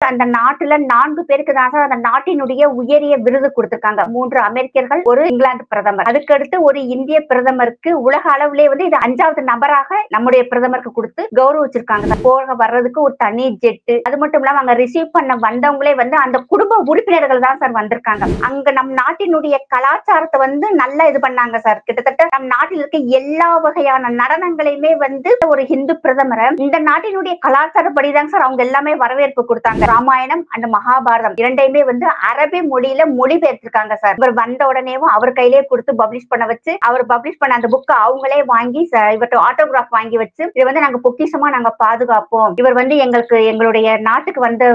அந்த நாட்டுல 4 பேருக்கு தான் சார் அந்த நாட்டினுடைய உயரிய விருது கொடுத்திருக்காங்க. 3 அமெரிக்கர்கள், ஒரு இங்கிலாந்து பிரதமர். அதுக்கடுத்து ஒரு இந்திய பிரதமருக்கு உலக அளவிலே வந்து இது 5வது நபராக நம்முடைய பிரதமருக்கு கொடுத்து கௌரவிச்சிருக்காங்க. போக வர்றதுக்கு ஒரு தனி ஜெட்டு. அது மட்டும் இல்லாம அங்க ரிசீவ் பண்ண வந்தவங்களே வந்து அந்த குடும்ப உறுப்பினர்கள் தான் சார் வந்திருக்காங்க. அங்க நம் நாட்டினுடைய கலாச்சாரத்தை வந்து நல்லா இது பண்ணாங்க சார். கிட்டத்தட்ட நம் நாட்டில் இருக்க எல்லா வகையான நடனங்களையுமே வந்து ஒரு ஹிந்து பிரதமரை இந்த நாட்டினுடைய கலாச்சாரப்படிதான் சார் அவங்க எல்லாமே வரவேற்பு கொடுத்தாங்க. ராமாயணம் அண்ட் மகாபாரதம் இரண்டையுமே வந்து அரபி மொழியில மொழிபெயர்த்திருக்காங்க சார். இவர் வந்த உடனேவும் அவர் கையிலே கொடுத்து பப்ளிஷ் பண்ண வச்சு, அவர் பப்ளிஷ் பண்ண அந்த புக்கை அவங்களே வாங்கி இவர்கிட்ட ஆட்டோகிராஃப் வாங்கி வச்சு, இதை வந்து நாங்க பொக்கிஷமா நாங்க பாதுகாப்போம், இவர் வந்து எங்களுடைய நாட்டுக்கு வந்த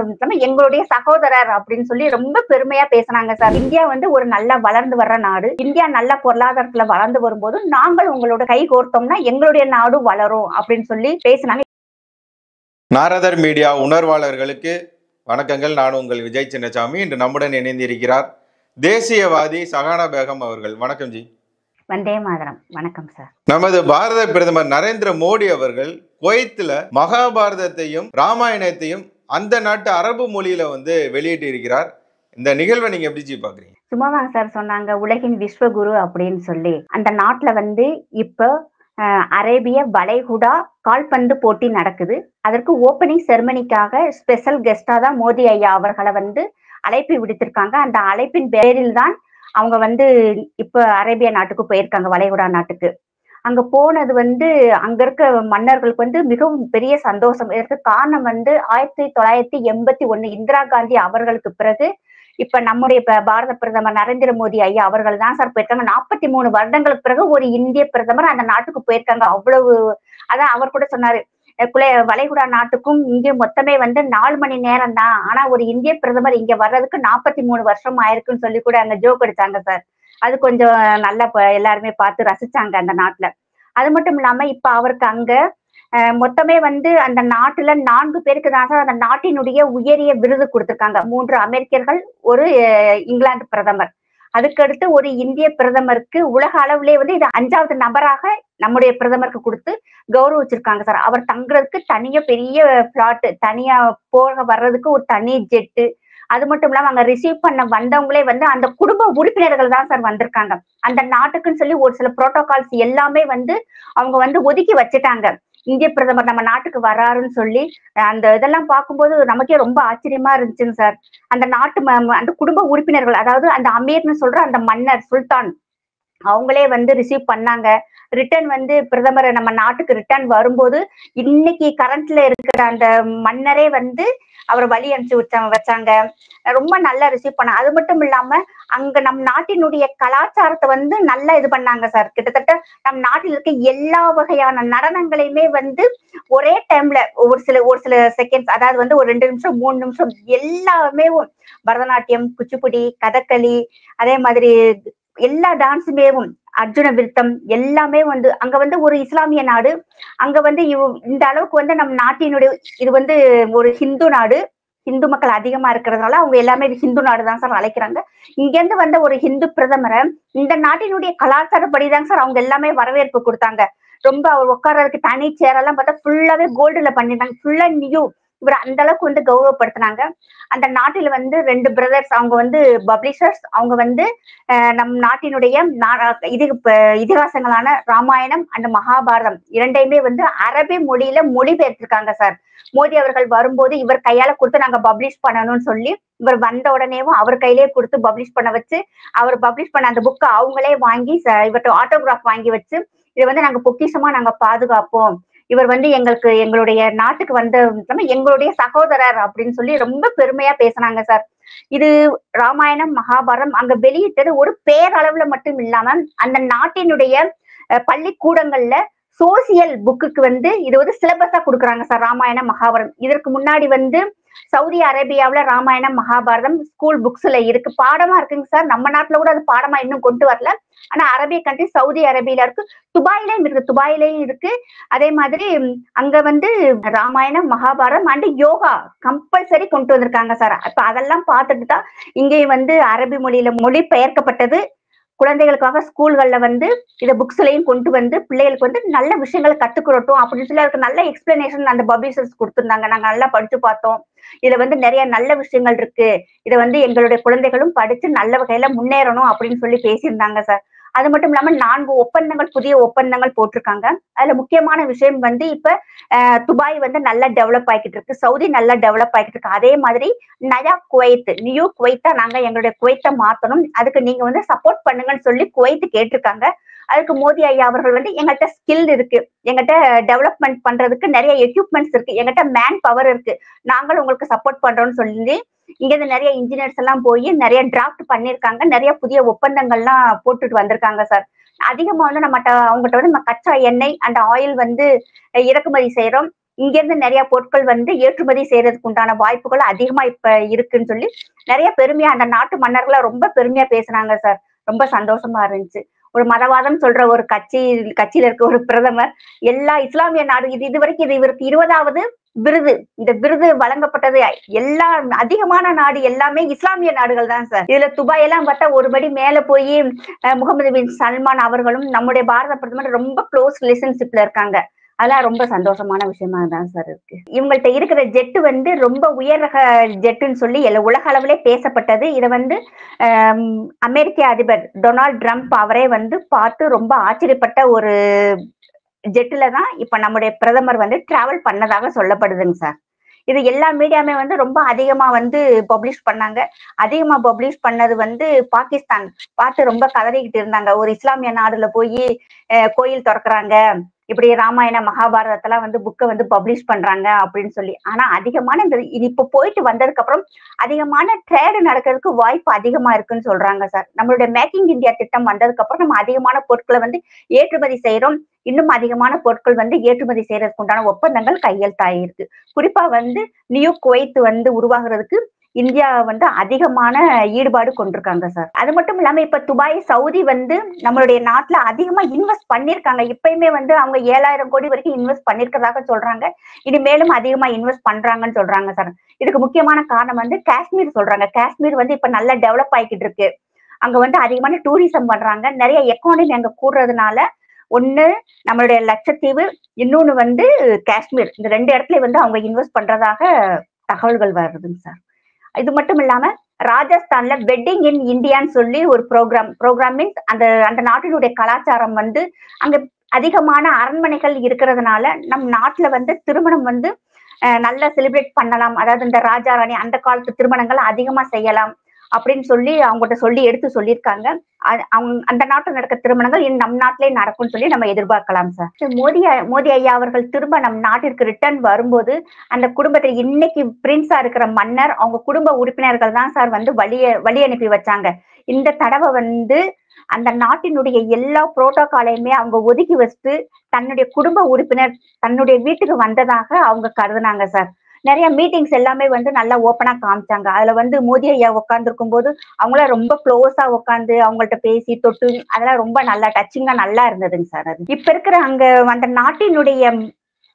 எங்களுடைய சகோதரர் அப்படின்னு சொல்லி ரொம்ப பெருமையா பேசினாங்க சார். இந்தியா வந்து ஒரு நல்லா வளர்ந்து வர்ற நாடு. இந்தியா நல்ல பொருளாதாரத்துல வளர்ந்து வரும்போது நாங்கள் உங்களோட கை கோர்த்தோம்னா எங்களுடைய நாடு வளரும் அப்படின்னு சொல்லி பேசினாங்க. நாரதர் மீடியா உணர்வாளர்களுக்கு வணக்கங்கள். நான் உங்கள் விஜய் சின்னசாமி. இன்று நம்முடன் இணைந்திருக்கிறார் தேசியவாதி சஹானா பேகம் அவர்கள். வணக்கம் ஜி. வந்தே மாதரம். வணக்கம் சார். நமது பாரத பிரதமர் நரேந்திர மோடி அவர்கள் குவைத்துல மகாபாரதத்தையும் ராமாயணத்தையும் அந்த நாட்டு அரபு மொழியில வந்து வெளியிட்டு இருக்கிறார். இந்த நிகழ்வை நீங்க எப்படி ஜி பாக்குறீங்க? சும்மாவாங்க சார் சொன்னாங்க உலகின் விஸ்வகுரு அப்படின்னு சொல்லி. அந்த நாட்டுல வந்து இப்ப அரேபிய வளைகுடா கால்பந்து போட்டி நடக்குது. அதற்கு ஓபனிங் செரமனிக்காக ஸ்பெஷல் கெஸ்டா தான் மோடி ஐயா அவர்களை வந்து அழைப்பு விடுத்திருக்காங்க. அந்த அழைப்பின் பேரில் தான் அவங்க வந்து இப்ப அரேபியா நாட்டுக்கு போயிருக்காங்க, வளைகுடா நாட்டுக்கு. அங்க போனது வந்து அங்க இருக்க மன்னர்களுக்கு வந்து மிகவும் பெரிய சந்தோஷம். இதற்கு காரணம் வந்து 1981 இந்திரா காந்தி அவர்களுக்கு பிறகு இப்ப நம்முடைய பாரத பிரதமர் நரேந்திர மோடி ஐயா அவர்கள் தான் சார் போயிருக்காங்க. 43 வருடங்களுக்கு பிறகு ஒரு இந்திய பிரதமர் அந்த நாட்டுக்கு போயிருக்காங்க. அவ்வளவு அதான் அவர் கூட சொன்னாரு, வளைகுடா நாட்டுக்கும் இங்கே மொத்தமே வந்து 4 மணி நேரம் தான், ஆனா ஒரு இந்திய பிரதமர் இங்க வர்றதுக்கு 43 வருஷம் ஆயிருக்குன்னு சொல்லி கூட அங்க ஜோக் அடிச்சாங்க சார். அது கொஞ்சம் நல்லா எல்லாருமே பார்த்து ரசிச்சாங்க அந்த நாட்டுல. அது மட்டும் இல்லாம இப்ப அவருக்கு அங்க மொத்தமே வந்து அந்த நாட்டுல 4 பேருக்கு தான் சார் அந்த நாட்டினுடைய உயரிய விருது கொடுத்திருக்காங்க. 3 அமெரிக்கர்கள், ஒரு இங்கிலாந்து பிரதமர். அதுக்கடுத்து ஒரு இந்திய பிரதமருக்கு உலக அளவிலே வந்து இது 5வது நபராக நம்முடைய பிரதமருக்கு கொடுத்து கௌரவிச்சிருக்காங்க சார். அவர் தங்குறதுக்கு தனியா பெரிய பிளாட், தனியா போக வர்றதுக்கு ஒரு தனி ஜெட்டு. அது மட்டும் இல்லாம அங்க ரிசீவ் பண்ண வந்தவங்களே வந்து அந்த குடும்ப உறுப்பினர்கள் தான் சார் வந்திருக்காங்க. அந்த நாட்டுக்குன்னு சொல்லி ஒரு சில புரோட்டோகால்ஸ் எல்லாமே வந்து அவங்க வந்து ஒதுக்கி வச்சுட்டாங்க. இந்திய பிரதமர் நம்ம நாட்டுக்கு வராருன்னு சொல்லி அந்த இதெல்லாம் பார்க்கும்போது நமக்கே ரொம்ப ஆச்சரியமா இருந்துச்சுங்க சார். அந்த நாட்டு அந்த குடும்ப உறுப்பினர்கள், அதாவது அந்த அமீர்னு சொல்ற அந்த மன்னர் சுல்தான், அவங்களே வந்து ரிசீவ் பண்ணாங்க. ரிட்டர்ன் வந்து பிரதமர் நம்ம நாட்டுக்கு ரிட்டர்ன் வரும்போது இன்னைக்கு கரண்ட்ல இருக்கிற அந்த மன்னரே வந்து அவர் வழி அனுப்பிச்சு வச்சாங்க. ரொம்ப நல்லா ரிசீவ் பண்ணாங்க. அது மட்டும் இல்லாம அங்க நம் நாட்டினுடைய கலாச்சாரத்தை வந்து நல்லா இது பண்ணாங்க சார். கிட்டத்தட்ட நம் நாட்டில் இருக்க எல்லா வகையான நடனங்களையுமே வந்து ஒரே டைம்ல ஒரு சில செகண்ட்ஸ், அதாவது வந்து ஒரு 2 நிமிஷம் 3 நிமிஷம் எல்லாமே பரதநாட்டியம், குச்சிப்புடி, கதகளி, அதே மாதிரி எல்லா டான்ஸுமே, அர்ஜுன விருத்தம் எல்லாமே வந்து அங்க வந்து ஒரு இஸ்லாமிய நாடு. அங்க வந்து இந்த அளவுக்கு வந்து நம் நாட்டினுடைய இது வந்து ஒரு ஹிந்து நாடு, ஹிந்து மக்கள் அதிகமா இருக்கிறதுனால அவங்க எல்லாமே ஹிந்து நாடு தான் சார் அழைக்கிறாங்க. இங்க இருந்து வந்த ஒரு ஹிந்து பிரதமரை இந்த நாட்டினுடைய கலாச்சாரப்படிதான் சார் அவங்க எல்லாமே வரவேற்பு கொடுத்தாங்க. ரொம்ப அவர் உட்கார்றதுக்கு தனி சேரெல்லாம் பார்த்தா ஃபுல்லாவே கோல்டுல பண்ணிட்டாங்க, ஃபுல்லா நியூ. இவர் அந்த அளவுக்கு வந்து கௌரவப்படுத்தினாங்க. அந்த நாட்டில வந்து 2 பிரதர்ஸ், அவங்க வந்து பப்ளிஷர்ஸ். அவங்க வந்து நம் நாட்டினுடைய இதிகாசங்களான ராமாயணம் அண்ட் மகாபாரதம் இரண்டையுமே வந்து அரபி மொழியில மொழிபெயர்த்திருக்காங்க சார். மோடி அவர்கள் வரும்போது இவர் கையால கொடுத்து நாங்க பப்ளிஷ் பண்ணணும்னு சொல்லி, இவர் வந்த உடனேவும் அவர் கையிலே கொடுத்து பப்ளிஷ் பண்ண வச்சு, அவர் பப்ளிஷ் பண்ண அந்த புக்கை அவங்களே வாங்கி இவர்கிட்ட ஆட்டோகிராஃப் வாங்கி வச்சு, இதை வந்து நாங்க பொக்கிஷமா நாங்க பாதுகாப்போம், இவர் வந்து எங்களுடைய நாட்டுக்கு வந்த எங்களுடைய சகோதரர் அப்படின்னு சொல்லி ரொம்ப பெருமையா பேசினாங்க சார். இது ராமாயணம் மகாபாரதம் அங்க வெளியிட்டது ஒரு பேரளவுல மட்டும் இல்லாம அந்த நாட்டினுடைய பள்ளிக்கூடங்கள்ல சோசியல் புக்குக்கு வந்து இது வந்து சிலபஸா கொடுக்குறாங்க சார், ராமாயணம் மகாபாரதம். இதற்கு முன்னாடி வந்து சவுதி அரேபியாவுல ராமாயணம் மகாபாரதம் ஸ்கூல் புக்ஸ்ல இருக்கு, பாடமா இருக்குங்க சார். நம்ம நாட்டுல கூட அது பாடமா இன்னும் கொண்டு வரல. ஆனா அரேபிய கண்ட்ரி சவுதி அரேபியால இருக்கு, துபாயிலையும் இருக்கு. அதே மாதிரி அங்க வந்து ராமாயணம் மகாபாரதம் அண்ட் யோகா கம்பல்சரி கொண்டு வந்திருக்காங்க சார். இப்ப அதெல்லாம் பார்த்துட்டு தான் இங்கேயும் வந்து அரபி மொழியில மொழி பெயர்க்கப்பட்டது குழந்தைகளுக்காக ஸ்கூல்கள்ல வந்து இதை புக்ஸ்லயும் கொண்டு வந்து பிள்ளைகளுக்கு வந்து நல்ல விஷயங்களை கத்துக்கிறட்டும் அப்படின்னு சொல்லி அதுக்கு நல்ல எக்ஸ்பிளனேஷன் அந்த பப்ளிஷர்ஸ் கொடுத்திருந்தாங்க. நாங்க நல்லா படிச்சு பார்த்தோம். இதுல வந்து நிறைய நல்ல விஷயங்கள் இருக்கு. இதை வந்து எங்களுடைய குழந்தைகளும் படிச்சு நல்ல வகையில முன்னேறணும் அப்படின்னு சொல்லி பேசியிருந்தாங்க சார். அது மட்டும் இல்லாம 4 ஒப்பந்தங்கள், புதிய ஒப்பந்தங்கள் போட்டிருக்காங்க. அதுல முக்கியமான விஷயம் வந்து இப்ப துபாய் வந்து நல்லா டெவலப் ஆகிட்டு இருக்கு, சவுதி நல்லா டெவலப் ஆகிட்டு இருக்கு. அதே மாதிரி நயா குவைத், நியூ குவைத்தா நாங்க எங்களுடைய குவைத்தை மாத்தணும், அதுக்கு நீங்க வந்து சப்போர்ட் பண்ணுங்கன்னு சொல்லி குவைத் கேட்டிருக்காங்க. அதுக்கு மோடி ஐயா அவர்கள் வந்து எங்கள்கிட்ட ஸ்கில் இருக்கு, எங்கிட்ட டெவலப்மெண்ட் பண்றதுக்கு நிறைய எக்யூப்மெண்ட்ஸ் இருக்கு, எங்கிட்ட மேன் பவர் இருக்கு, நாங்கள் உங்களுக்கு சப்போர்ட் பண்றோம்னு சொல்லி இங்க இருந்து நிறைய இன்ஜினியர்ஸ் எல்லாம் போய் நிறைய டிராஃப்ட் பண்ணிருக்காங்க, நிறைய புதிய ஒப்பந்தங்கள்லாம் போட்டுட்டு வந்திருக்காங்க சார். அதிகமா வந்து அவங்ககிட்ட வந்து நம்ம கச்சா எண்ணெய் அண்ட் ஆயில் வந்து இறக்குமதி செய்யறோம். இங்க இருந்து நிறைய பொருட்கள் வந்து ஏற்றுமதி செய்யறதுக்கு உண்டான வாய்ப்புகள் அதிகமா இப்ப இருக்குன்னு சொல்லி நிறைய பெருமையா அந்த நாட்டு மன்னர்களை ரொம்ப பெருமையா பேசுனாங்க சார். ரொம்ப சந்தோஷமா இருந்துச்சு. ஒரு மதவாதம் சொல்ற ஒரு கட்சியில இருக்க ஒரு பிரதமர் எல்லா இஸ்லாமிய நாடு இதுவரைக்கும் இது இவருக்கு 20வது விருது. இந்த விருது வழங்கப்பட்டது எல்லா அதிகமான நாடு எல்லாமே இஸ்லாமிய நாடுகள் தான் சார். இதுல துபாய் எல்லாம் பார்த்தா ஒருபடி மேல போய் முகமது பின் சல்மான் அவர்களும் நம்முடைய பாரத பிரதமர் ரொம்ப க்ளோஸ் ரிலேஷன்ஷிப்ல இருக்காங்க. அதெல்லாம் ரொம்ப சந்தோஷமான விஷயமா தான் சார் இருக்கு. இவங்கள்ட்ட இருக்கிற ஜெட்டு வந்து ரொம்ப உயர் ரக ஜெட்டுன்னு சொல்லி உலக அளவிலே பேசப்பட்டது. இதை வந்து அமெரிக்க அதிபர் டொனால்ட் ட்ரம்ப் அவரே வந்து பார்த்து ரொம்ப ஆச்சரியப்பட்ட ஒரு ஜெட்டுல தான் இப்ப நம்முடைய பிரதமர் வந்து டிராவல் பண்ணதாக சொல்லப்படுதுங்க சார். இது எல்லா மீடியாமே வந்து ரொம்ப அதிகமா வந்து பப்ளிஷ் பண்ணாங்க. அதிகமா பப்ளிஷ் பண்ணது வந்து பாகிஸ்தான் பார்த்து ரொம்ப கதறிக்கிட்டு இருந்தாங்க. ஒரு இஸ்லாமிய நாடுல போய் கோயில் திறக்கிறாங்க, இப்படி ராமாயண மகாபாரதத்தெல்லாம் வந்து புக்கை வந்து பப்ளிஷ் பண்றாங்க அப்படின்னு சொல்லி. ஆனா அதிகமான இது இப்ப போயிட்டு வந்ததுக்கு அப்புறம் அதிகமான ட்ரேடு நடக்கிறதுக்கு வாய்ப்பு அதிகமா இருக்குன்னு சொல்றாங்க சார். நம்மளுடைய மேக்கிங் இந்தியா திட்டம் வந்ததுக்கு அப்புறம் நம்ம அதிகமான பொருட்களை வந்து ஏற்றுமதி செய்யறோம். இன்னும் அதிகமான பொருட்கள் வந்து ஏற்றுமதி செய்யறதுக்கு உண்டான ஒப்பந்தங்கள் கையெழுத்தாயிருக்கு. குறிப்பா வந்து நியூ குவைத் வந்து உருவாகிறதுக்கு இந்தியா வந்து அதிகமான ஈடுபாடு கொண்டிருக்காங்க சார். அது மட்டும் இல்லாம இப்ப துபாய், சவுதி வந்து நம்மளுடைய நாட்டுல அதிகமா இன்வெஸ்ட் பண்ணிருக்காங்க. இப்பயுமே வந்து அவங்க 7,000 கோடி வரைக்கும் இன்வெஸ்ட் பண்ணிருக்கிறதாக சொல்றாங்க. இனி மேலும் அதிகமா இன்வெஸ்ட் பண்றாங்கன்னு சொல்றாங்க சார். இதுக்கு முக்கியமான காரணம் வந்து காஷ்மீர் சொல்றாங்க. காஷ்மீர் வந்து இப்ப நல்லா டெவலப் ஆகிட்டு இருக்கு. அங்க வந்து அதிகமான டூரிசம் பண்றாங்க. நிறைய எக்கானமி அங்க கூடுறதுனால ஒண்ணு நம்மளுடைய லட்சத்தீவு, இன்னொன்னு வந்து காஷ்மீர், இந்த 2 இடத்துல வந்து அவங்க இன்வெஸ்ட் பண்றதாக தகவல்கள் வருதுங்க சார். இது மட்டும் இல்லாம ராஜஸ்தான்ல வெட்டிங் இன் இந்தியான்னு சொல்லி ஒரு ப்ரோக்ராம் மீன்ஸ் அந்த நாட்டினுடைய கலாச்சாரம் வந்து அங்க அதிகமான அரண்மனைகள் இருக்கிறதுனால நம் நாட்டுல வந்து திருமணம் வந்து நல்லா செலிப்ரேட் பண்ணலாம். அதாவது இந்த ராஜா ராணி அந்த காலத்து திருமணங்கள் அதிகமா செய்யலாம் அப்படின்னு சொல்லி அவங்ககிட்ட சொல்லி எடுத்து சொல்லியிருக்காங்க. அந்த நாட்டில் நடக்க திருமணங்கள் நம் நாட்டிலே நடக்கும்னு சொல்லி நம்ம எதிர்பார்க்கலாம் சார். மோடி ஐயா அவர்கள் திரும்ப நம் நாட்டிற்கு ரிட்டர்ன் வரும்போது அந்த குடும்பத்தில் இன்னைக்கு பிரின்ஸா இருக்கிற மன்னர் அவங்க குடும்ப உறுப்பினர்கள் தான் சார் வந்து வழி அனுப்பி வச்சாங்க. இந்த தடவை வந்து அந்த நாட்டினுடைய எல்லா புரோட்டோகாலையுமே அவங்க ஒதுக்கி வச்சுட்டு தன்னுடைய குடும்ப உறுப்பினர் தன்னுடைய வீட்டுக்கு வந்ததாக அவங்க கருதுனாங்க சார். நிறைய மீட்டிங்ஸ் எல்லாமே வந்து நல்லா ஓப்பனா காமிச்சாங்க. அதுல வந்து மோடி ஐயா உட்கார்ந்து இருக்கும் போது அவங்கள ரொம்ப க்ளோஸா உட்காந்து அவங்கள்ட்ட பேசி தொட்டு அதெல்லாம் ரொம்ப நல்லா டச்சிங்கா நல்லா இருந்ததுங்க சார். அது இப்ப இருக்கிற அங்க அந்த நாட்டினுடைய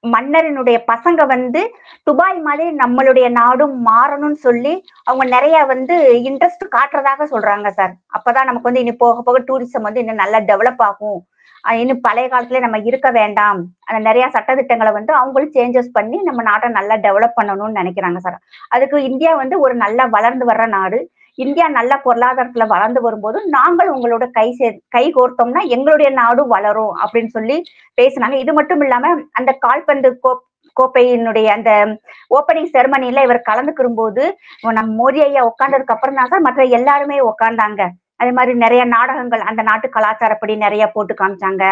மன்னரினுடைய பசங்க வந்து துபாய் மாதிரி நம்மளுடைய நாடும் மாறணும்னு சொல்லி அவங்க நிறைய வந்து இன்ட்ரெஸ்ட் காட்டுறதாக சொல்றாங்க சார். அப்பதான் நமக்கு வந்து இனி போக போக டூரிசம் வந்து இன்னும் நல்லா டெவலப் ஆகும். இன்னும் பழைய காலத்துல நம்ம இருக்க வேண்டாம், அந்த நிறைய சட்டத்திட்டங்களை வந்து அவங்களும் சேஞ்சஸ் பண்ணி நம்ம நாட்டை நல்லா டெவலப் பண்ணணும்னு நினைக்கிறாங்க சார். அதுக்கு இந்தியா வந்து ஒரு நல்லா வளர்ந்து வர்ற நாடு. இந்தியா நல்ல பொருளாதாரத்துல வளர்ந்து வரும்போது நாங்கள் உங்களோட கை கோர்த்தோம்னா எங்களுடைய நாடும் வளரும் அப்படின்னு சொல்லி பேசினாங்க. இது மட்டும் இல்லாம அந்த கால்பந்து கோப்பையினுடைய அந்த ஓப்பனிங் செரமனில இவர் கலந்துக்கும் போது நம்ம மோடி ஐயா உட்கார்ந்ததுக்கு அப்புறம் தான் சார் மற்ற எல்லாருமே உட்கார்ந்தாங்க. அதே மாதிரி நிறைய நாடகங்கள் அந்த நாட்டு கலாச்சாரப்படி நிறைய போட்டு காமிச்சாங்க.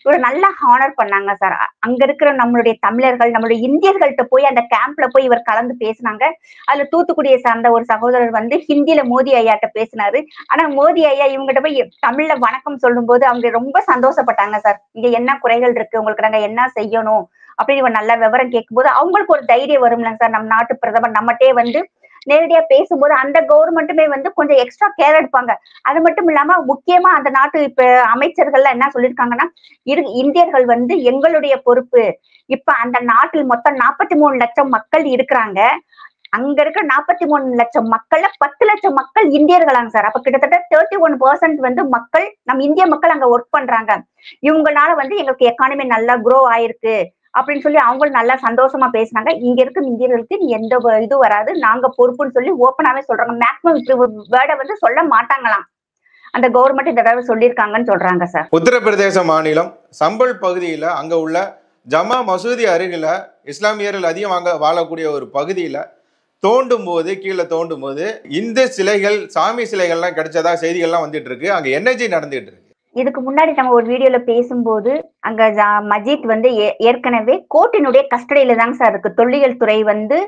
இவரை நல்லா ஹானர் பண்ணாங்க சார். அங்க இருக்கிற நம்மளுடைய தமிழர்கள் நம்மளுடைய இந்தியர்கள்ட்ட போய் அந்த கேம்ப்ல போய் இவர் கலந்து பேசினாங்க. அதுல தூத்துக்குடியை சார்ந்த ஒரு சகோதரர் வந்து ஹிந்தியில மோடி ஐயாட்ட பேசினாரு. ஆனா மோடி ஐயா இவங்ககிட்ட போய் தமிழ்ல வணக்கம் சொல்லும் போது அவங்க ரொம்ப சந்தோஷப்பட்டாங்க சார். இங்க என்ன குறைகள் இருக்கு, உங்களுக்கு நாங்க என்ன செய்யணும் அப்படின்னு இவன் நல்ல விவரம் கேட்கும்போது அவங்களுக்கு ஒரு தைரியம் வரும்ல சார். நம்ம நாட்டு பிரதமர் நம்மகிட்டே வந்து நேரடியா பேசும்போது அந்த கவர்மெண்ட்டுமே வந்து கொஞ்சம் எக்ஸ்ட்ரா கேர் எடுப்பாங்க. அது மட்டும் இல்லாம முக்கியமா அந்த நாட்டு இப்ப அமைச்சர்கள்லாம் என்ன சொல்லியிருக்காங்கன்னா, இந்தியர்கள் வந்து எங்களுடைய பொறுப்பு. இப்ப அந்த நாட்டில் மொத்தம் 43 லட்சம் மக்கள் இருக்கிறாங்க. அங்க இருக்கிற 43 லட்சம் மக்கள்ல 10 லட்சம் மக்கள் இந்தியர்களாங்க சார். அப்ப கிட்டத்தட்ட 31% வந்து மக்கள் நம்ம இந்திய மக்கள் அங்க ஒர்க் பண்றாங்க. இவங்கனால வந்து எங்களுக்கு எக்கானமி நல்லா க்ரோ ஆயிருக்கு அப்படின்னு சொல்லி அவங்களும் நல்லா சந்தோஷமா பேசினாங்க. இங்க இருக்க இந்தியர்களுக்கு எந்த இது வராது, நாங்க பொறுப்புன்னு சொல்லி ஓப்பனாவே சொல்றாங்க. மேக்ஸிமம் வேர்டை வந்து சொல்ல மாட்டாங்களாம். அந்த கவர்மெண்ட் இந்த தடவை சொல்லியிருக்காங்கன்னு சொல்றாங்க சார். உத்தரப்பிரதேச மாநிலம் சம்பல் பகுதியில அங்க உள்ள ஜமா மசூதி அருகில இஸ்லாமியர்கள் அதிகம் வாழக்கூடிய ஒரு பகுதியில கீழே தோண்டும் போது இந்து சிலைகள், சாமி சிலைகள்லாம் கிடைச்சதா செய்திகள்லாம் வந்துட்டு இருக்கு. அங்க என்னஜி நடந்துட்டு இருக்கு. இதுக்கு முன்னாடி நம்ம ஒரு வீடியோல பேசும்போது அங்க மஜித் வந்து ஏற்கனவே கோர்ட்டினுடைய கஸ்டடியில தாங்க சார் இருக்கு. தொல்லியல் துறை வந்து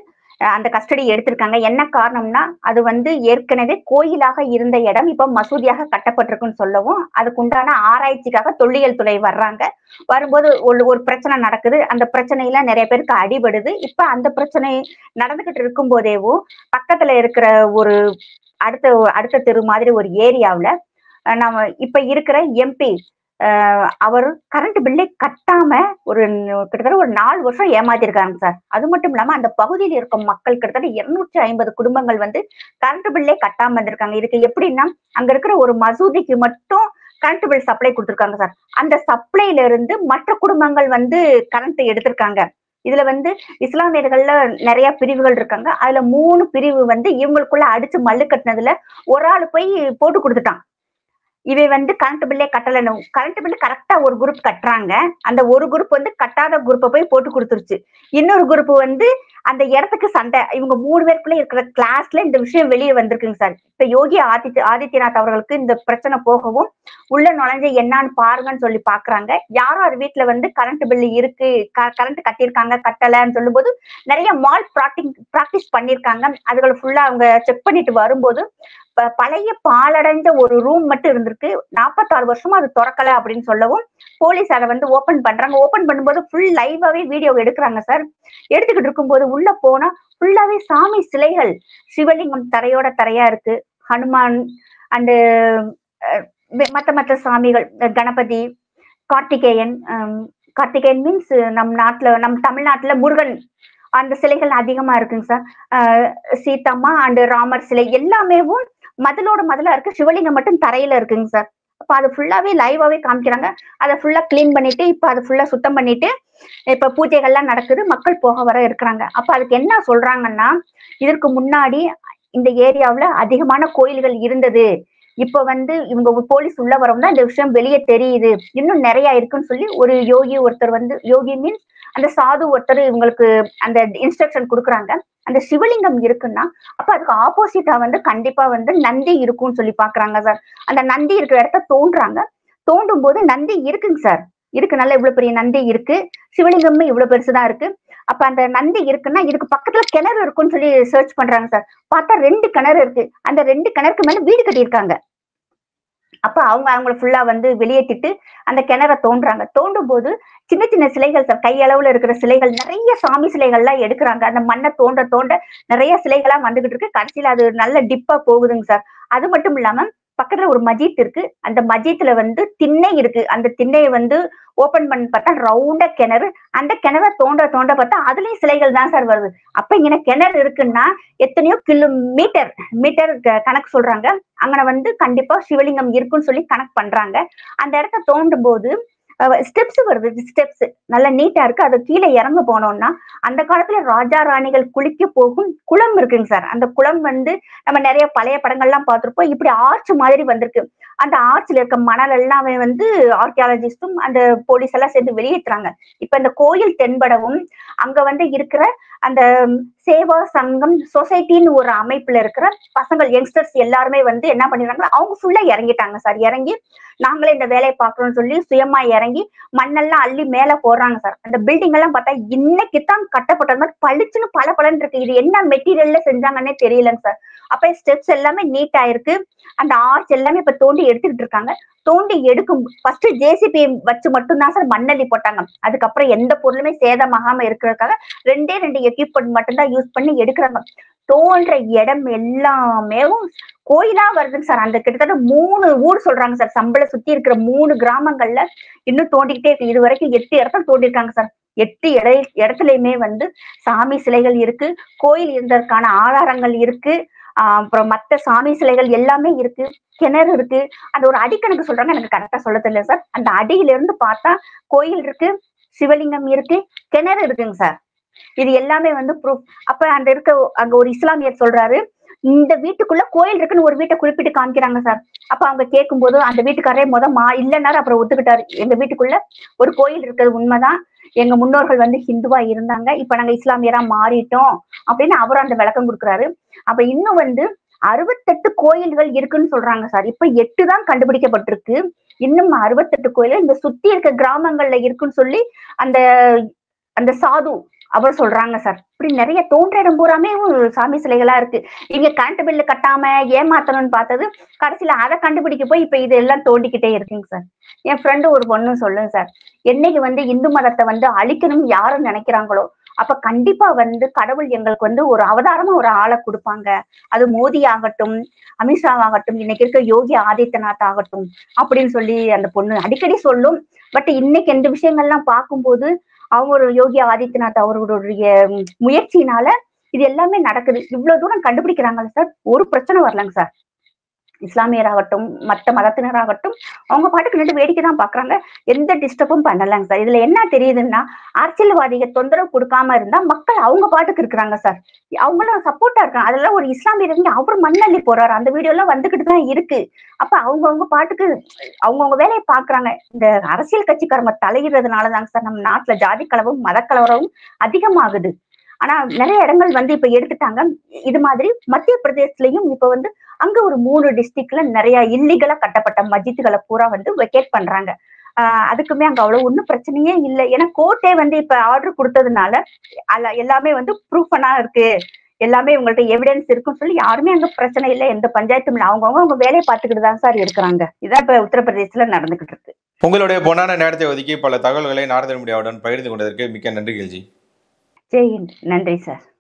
அந்த கஸ்டடி எடுத்திருக்காங்க. என்ன காரணம்னா அது வந்து ஏற்கனவே கோயிலாக இருந்த இடம் இப்ப மசூதியாக கட்டப்பட்டிருக்குன்னு சொல்லவும் அதுக்கு உண்டான ஆராய்ச்சிக்காக தொல்லியல் துறை வர்றாங்க. வரும்போது ஒரு பிரச்சனை நடக்குது. அந்த பிரச்சனையில நிறைய பேருக்கு அடிபடுது. இப்ப அந்த பிரச்சனை நடந்துகிட்டு இருக்கும் போதேவும் பக்கத்துல இருக்கிற ஒரு அடுத்த தெரு மாதிரி ஒரு ஏரியாவுல நம்ம இப்ப இருக்கிற எம்பி அவர் கரண்ட் பில்லே கட்டாம கிட்டத்தட்ட ஒரு 4 வருஷம் ஏமாத்திருக்காங்க சார். அது மட்டும் இல்லாம அந்த பகுதியில் இருக்கும் மக்கள் கிட்டத்தட்ட 250 குடும்பங்கள் வந்து கரண்ட் பில்லே கட்டாம இருந்திருக்காங்க. இதுக்கு எப்படின்னா அங்க இருக்கிற ஒரு மசூதிக்கு மட்டும் கரண்ட் பில் சப்ளை கொடுத்திருக்காங்க சார். அந்த சப்ளைல இருந்து மற்ற குடும்பங்கள் வந்து கரண்ட் எடுத்திருக்காங்க. இதுல வந்து இஸ்லாமியர்கள்ல நிறைய பிரிவுகள் இருக்காங்க. அதுல 3 பிரிவு வந்து இவங்களுக்குள்ள அடிச்சு மல்லு கட்டினதுல ஒரு ஆளு போய் போட்டு கொடுத்துட்டான். இவை வந்து கரண்ட் பில்லே கட்டலன்னு. கரண்ட் பில்லு கரெக்டா ஒரு குரூப் கட்டுறாங்க. அந்த ஒரு குரூப் வந்து கட்டாத குரூப்பை போய் போட்டு கொடுத்துருச்சு. இன்னொரு குரூப் வந்து அந்த இடத்துக்கு சண்டை. இவங்க 3 பேருக்குள்ள இருக்கிற கிளாஸ்ல இந்த விஷயம் வெளியே வந்திருக்குங்க சார். இப்ப யோகி ஆதித்யநாத் அவர்களுக்கு இந்த பிரச்சனை போகவும் உள்ள நுழைஞ்சு என்னன்னு பாருங்கன்னு சொல்லி பாக்குறாங்க. யாரும் அது வீட்டுல வந்து கரண்ட் பில்லு இருக்கு, கரண்ட் கட்டியிருக்காங்க, கட்டலன்னு சொல்லும் போது நிறைய மால் பிராக்டிஸ் பண்ணிருக்காங்க. அதுகளை ஃபுல்லா அவங்க செக் பண்ணிட்டு வரும்போது பழைய பாலடைஞ்ச ஒரு ரூம் மட்டும் இருந்திருக்கு. 46 வருஷமா அது திறக்கல அப்படின்னு சொல்லவும் போலீஸ் அதை வந்து ஓபன் பண்றாங்க. ஓபன் பண்ணும்போது ஃபுல் லைவாவே வீடியோ எடுக்கிறாங்க சார். எடுத்துக்கிட்டு இருக்கும்போது உள்ள போனா ஃபுல்லாவே சாமி சிலைகள், சிவலிங்கம் தரையோட தரையா இருக்கு. ஹனுமான் அண்டு மத்த சாமிகள், கணபதி, கார்த்திகேயன் மீன்ஸ் நம் தமிழ்நாட்டுல முருகன் அந்த சிலைகள் அதிகமா இருக்குங்க சார். சீதம்மா அண்ட் ராமர் சிலை எல்லாமேவும் மதிலா இருக்கு. சிவலிங்கம் மட்டும் தரையில இருக்குங்க சார். அப்ப அது ஃபுல்லாவே லைவாவே காமிக்கிறாங்க. அதை ஃபுல்லா கிளீன் பண்ணிட்டு இப்ப அதை ஃபுல்லா சுத்தம் பண்ணிட்டு இப்ப பூஜைகள்லாம் நடக்குது. மக்கள் போக வர இருக்கிறாங்க. அப்ப அதுக்கு என்ன சொல்றாங்கன்னா, இதற்கு முன்னாடி இந்த ஏரியாவுல அதிகமான கோயில்கள் இருந்தது. இப்ப வந்து இவங்க போலீஸ் உள்ள வரவும் தான் இந்த விஷயம் வெளியே தெரியுது. இன்னும் நிறைய இருக்குன்னு சொல்லி ஒரு ஒருத்தர் வந்து யோகி மீன்ஸ் அந்த சாது ஒருத்தர் இவங்களுக்கு அந்த இன்ஸ்ட்ரக்ஷன் கொடுக்குறாங்க. அந்த சிவலிங்கம் இருக்குன்னா அப்ப அதுக்கு ஆப்போசிட்டா வந்து கண்டிப்பா வந்து நந்தி இருக்கும்னு சொல்லி பாக்குறாங்க சார். அந்த நந்தி இருக்கிற இடத்த தோன்றாங்க. தோண்டும் போது நந்தி இருக்குங்க சார். இருக்கு, நல்ல இவ்வளவு பெரிய நந்தி இருக்கு. சிவலிங்கமே இவ்வளவு பெருசுதான் இருக்கு. அப்ப அந்த நந்தி இருக்குன்னா இதுக்கு பக்கத்துல கிணறு இருக்குன்னு சொல்லி சர்ச் பண்றாங்க சார். பார்த்தா 2 கிணறு இருக்கு. அந்த 2 கிணறுக்கு மேல வீடு கட்டியிருக்காங்க. அப்ப அவங்கள ஃபுல்லா வந்து வெளியேற்றிட்டு அந்த கிணற தோன்றாங்க. தோண்டும் போது சின்ன சின்ன சிலைகள் சார், கையளவுல இருக்கிற சிலைகள், நிறைய சாமி சிலைகள்லாம் எடுக்கிறாங்க. அந்த மண்ணை தோண்ட நிறைய சிலைகளா வந்துகிட்டு இருக்கு. கடைசியில அது நல்ல டிப்பா போகுதுங்க சார். அது மட்டும் இல்லாம பக்கத்துல ஒரு மஜித் இருக்கு. அந்த மஜித்ல வந்து திண்ணை இருக்கு. அந்த திண்ணையை வந்து ஓபன் பண்ணி பார்த்தா ரவுண்டா கிணறு. அந்த கிணற தோண்ட பார்த்தா அதுலயும் சிலைகள் தான் சார் வருது. அப்ப இங்க கிணறு இருக்குன்னா எத்தனையோ மீட்டர் கணக்கு சொல்றாங்க. அங்க வந்து கண்டிப்பா சிவலிங்கம் இருக்குன்னு சொல்லி கணக்கு பண்றாங்க. அந்த இடத்த தோண்டும் போது ஸ்டெப்ஸ் வருது. ஸ்டெப்ஸ் நல்லா நீட்டா இருக்கு. அது கீழே இறங்க போனோம்னா அந்த காலத்துல ராஜா ராணிகள் குளிக்க போகும் குளம் இருக்குங்க சார். அந்த குளம் வந்து நம்ம நிறைய பழைய படங்கள்லாம் பார்த்திருப்போம். இப்படி ஆர்ச் மாதிரி வந்திருக்கு. அந்த ஆர்ச்ல இருக்க மணல் எல்லாமே வந்து ஆர்கியாலஜிஸ்டும் அந்த போலீஸ் எல்லாம் சேர்ந்து வெளியேற்றுறாங்க. இப்ப இந்த கோயில் தென்படவும் அங்க வந்து இருக்கிற அந்த சேவா சங்கம் சொசைட்டின்னு ஒரு அமைப்புல இருக்கிற பசங்கள், யங்ஸ்டர்ஸ் எல்லாருமே வந்து என்ன பண்ணிடுறாங்க, அவங்க ஃபுல்லா இறங்கிட்டாங்க சார். இறங்கி நாங்களே இந்த வேலையை பார்க்கணும்னு சொல்லி சுயமா இறங்கி மண்ணெல்லாம் அள்ளி மேல போடுறாங்க சார். அந்த பில்டிங் எல்லாம் பார்த்தா இன்னைக்குத்தான் கட்டப்பட்டது மாதிரி பளிச்சுன்னு பளபளன்னு இருக்கு. இது என்ன மெட்டீரியல்ல செஞ்சாங்கன்னே தெரியலங்க சார். அப்ப ஸ்டெப்ஸ் எல்லாமே நீட்டா இருக்கு. அந்த ஆர்ச் எல்லாமே இப்ப தோண்டி எடுத்துக்கிட்டு இருக்காங்க. தோண்டி எடுக்கும் ஃபர்ஸ்ட் ஜேசிபி வச்சு மட்டும்தான் சார் மண்ணள்ளி போட்டாங்க. அதுக்கப்புறம் எந்த பொருளுமே சேதமாகாம இருக்கிறதுக்காக 2 எக்யூப்மெண்ட் மட்டும்தான் யூஸ் பண்ணி எடுக்கிறாங்க. தோன்ற இடம் எல்லாமே கோயிலா வருதுங்க சார். அந்த கிட்டத்தட்ட 3 ஊர் சொல்றாங்க சார். சம்பள சுத்தி இருக்கிற 3 கிராமங்கள்ல இன்னும் தோண்டிக்கிட்டே இருக்கு. இது வரைக்கும் 8 இடத்துல தோண்டிருக்காங்க சார். 8 இடத்துலயுமே வந்து சாமி சிலைகள் இருக்கு, கோயில் இருந்ததற்கான ஆதாரங்கள் இருக்கு, அப்புறம் மத்த சாமி சிலைகள் எல்லாமே இருக்கு, கிணறு இருக்கு. அந்த ஒரு அடிக்கணக்கு சொல்றாங்க, எனக்கு கரெக்டா சொல்ல தெரியல சார். அந்த அடியில இருந்து பார்த்தா கோயில் இருக்கு, சிவலிங்கம் இருக்கு, கிணறு இருக்குங்க சார். இது எல்லாமே வந்து ப்ரூஃப். அப்ப அங்க ஒரு இஸ்லாமியர் சொல்றாரு, இந்த வீட்டுக்குள்ள கோயில் இருக்குன்னு ஒரு வீட்டை குறிப்பிட்டு காமிக்கிறாங்க சார். அப்ப அவங்க கேட்கும்போது அந்த வீட்டுக்காரரே இல்லைன்னாரு, அப்புறம் ஒத்துக்கிட்டாரு. எங்க வீட்டுக்குள்ள ஒரு கோயில் இருக்கிறது உண்மைதான், எங்க முன்னோர்கள் வந்து ஹிந்துவா இருந்தாங்க, இப்ப நாங்க இஸ்லாமியரா மாறிட்டோம் அப்படின்னு அவரும் அந்த விளக்கம் கொடுக்குறாரு. அப்ப இன்னும் வந்து 68 கோயில்கள் இருக்குன்னு சொல்றாங்க சார். இப்ப 8 தான் கண்டுபிடிக்கப்பட்டிருக்கு. இன்னும் 68 கோயில்கள் இந்த சுத்தி இருக்க கிராமங்கள்ல இருக்குன்னு சொல்லி அந்த அந்த சாது அவர் சொல்றாங்க சார். இப்படி நிறைய தோன்ற இடம் பூராமே சாமி சிலைகளா இருக்கு. இங்க கரண்ட் பில்லு கட்டாம ஏமாத்தணும்னு பார்த்தது, கடைசியில அதை கண்டுபிடிக்க போய் இப்ப இது எல்லாம் தோண்டிக்கிட்டே இருக்குங்க சார். என் ஃப்ரெண்டு ஒரு பொண்ணு சொல்லுங்க சார், என்னைக்கு வந்து இந்து மதத்தை வந்து அழிக்கணும்னு யாரும் நினைக்கிறாங்களோ அப்ப கண்டிப்பா வந்து கடவுள் எங்களுக்கு வந்து ஒரு அவதாரமா ஒரு ஆளை கொடுப்பாங்க. அது மோடி ஆகட்டும், அமித்ஷா ஆகட்டும், இன்னைக்கு இருக்க யோகி ஆதித்யநாத் ஆகட்டும் அப்படின்னு சொல்லி அந்த பொண்ணு அடிக்கடி சொல்லும். பட் இன்னைக்கு இந்த விஷயங்கள்லாம் பார்க்கும்போது அவங்க ஒரு யோகி ஆதித்யநாத் அவர்களுடைய முயற்சியினால இது எல்லாமே நடக்குது. இவ்வளவு தூரம் கண்டுபிடிக்கிறாங்கல்ல சார், ஒரு பிரச்சனை வரலங்க சார். இஸ்லாமியராகட்டும், மற்ற மதத்தினராகட்டும், அவங்க பாட்டுக்கு நின்று வேடிக்கை தான் பாக்குறாங்க, எந்த டிஸ்டர்பும் பண்ணலங்க சார். இதுல என்ன தெரியுதுன்னா, அரசியல்வாதிகள் தொந்தரவு கொடுக்காம இருந்தா மக்கள் அவங்க பாட்டுக்கு இருக்கிறாங்க சார். அவங்களும் சப்போர்ட்டா இருக்காங்க. அதெல்லாம் ஒரு இஸ்லாமியர் இருந்து அவர் மண்ணள்ளி போறாரு, அந்த வீடியோ எல்லாம் வந்துகிட்டு தான் இருக்கு. அப்ப அவங்கவுங்க பாட்டுக்கு அவங்கவுங்க வேலையை பாக்குறாங்க. இந்த அரசியல் கட்சிக்காரங்க தலையிடுறதுனாலதாங்க சார் நம்ம நாட்டுல ஜாதி கலவரம், மத கலவரமும் அதிகமாகுது. ஆனா நிறைய இடங்கள் வந்து இப்ப எடுத்துட்டாங்க. இது மாதிரி மத்திய பிரதேசலயும் இப்ப வந்து அங்க ஒரு 3 டிஸ்ட்ரிக்ட்ல நிறைய இல்லீகலா கட்டப்பட்ட மஸ்ஜித்களை பூரா வந்து வெக்கேட் பண்றாங்க. அதுக்குமே அங்க அவ்வளவு ஒன்றும் பிரச்சனையே இல்லை. ஏன்னா கோர்ட்டே வந்து இப்ப ஆர்டர் கொடுத்ததுனால எல்லாமே வந்து ப்ரூஃபனா இருக்கு, எல்லாமே உங்கள்ட்ட எவிடன்ஸ் இருக்குன்னு சொல்லி யாருமே அங்க பிரச்சனை இல்லை, எந்த பஞ்சாயத்தும் இல்லை. அவங்க வேலையை பார்த்துக்கிட்டு தான் சார் இருக்கிறாங்க. இதான் இப்ப உத்தரப்பிரதேசல நடந்துகிட்டு இருக்கு. உங்களுடைய பொன்னான நேரத்தை ஒதுக்கி பல தகவல்களை நாரதன் மீடியாவுடன் பகிர்ந்து கொண்டதற்கு மிக்க நன்றி கேள்வி. ஜெய் ஹிந்த். நன்றி சார்.